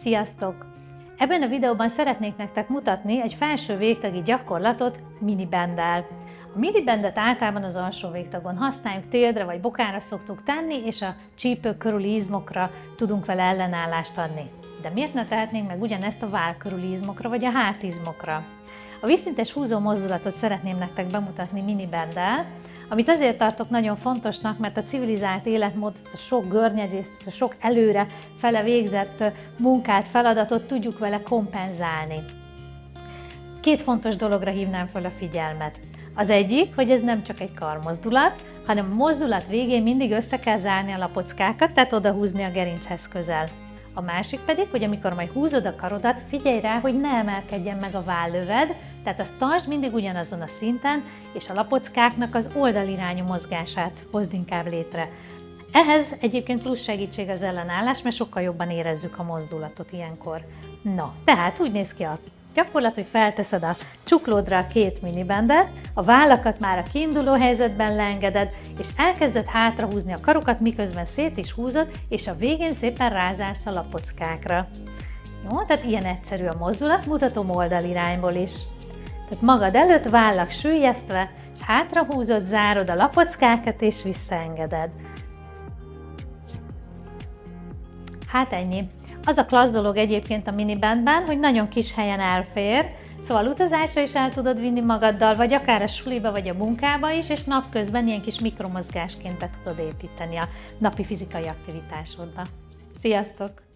Sziasztok! Ebben a videóban szeretnék nektek mutatni egy felső végtagi gyakorlatot minibenddel. A minibendet általában az alsó végtagon használjuk, térdre vagy bokára szoktuk tenni, és a csípők körüli izmokra tudunk vele ellenállást adni. De miért ne tehetnénk meg ugyanezt a váll körüli izmokra vagy a hátizmokra? A vízszintes húzó mozdulatot szeretném nektek bemutatni minibenddel, amit azért tartok nagyon fontosnak, mert a civilizált életmód, ezt a sok görnyedést, ezt a sok előre fele végzett munkát, feladatot tudjuk vele kompenzálni. Két fontos dologra hívnám fel a figyelmet. Az egyik, hogy ez nem csak egy karmozdulat, hanem a mozdulat végén mindig össze kell zárni a lapockákat, tehát odahúzni a gerinchez közel. A másik pedig, hogy amikor majd húzod a karodat, figyelj rá, hogy ne emelkedjen meg a vállöved, tehát azt tartsd mindig ugyanazon a szinten, és a lapockáknak az oldalirányú mozgását hozd inkább létre. Ehhez egyébként plusz segítség az ellenállás, mert sokkal jobban érezzük a mozdulatot ilyenkor. Na, tehát úgy néz ki a gyakorlat, hogy felteszed a csuklódra a két minibendet, a vállakat már a kiinduló helyzetben leengeded, és elkezded hátrahúzni a karokat, miközben szét is húzod, és a végén szépen rázársz a lapockákra. Jó, tehát ilyen egyszerű a mozdulat, mutatom oldalirányból is. Tehát magad előtt, vállak süllyesztve, és hátrahúzod, zárod a lapockákat, és visszaengeded. Hát ennyi. Az a klassz dolog egyébként a minibandben, hogy nagyon kis helyen elfér, szóval utazásra is el tudod vinni magaddal, vagy akár a suliba, vagy a munkába is, és napközben ilyen kis mikromozgásként be tudod építeni a napi fizikai aktivitásodba. Sziasztok!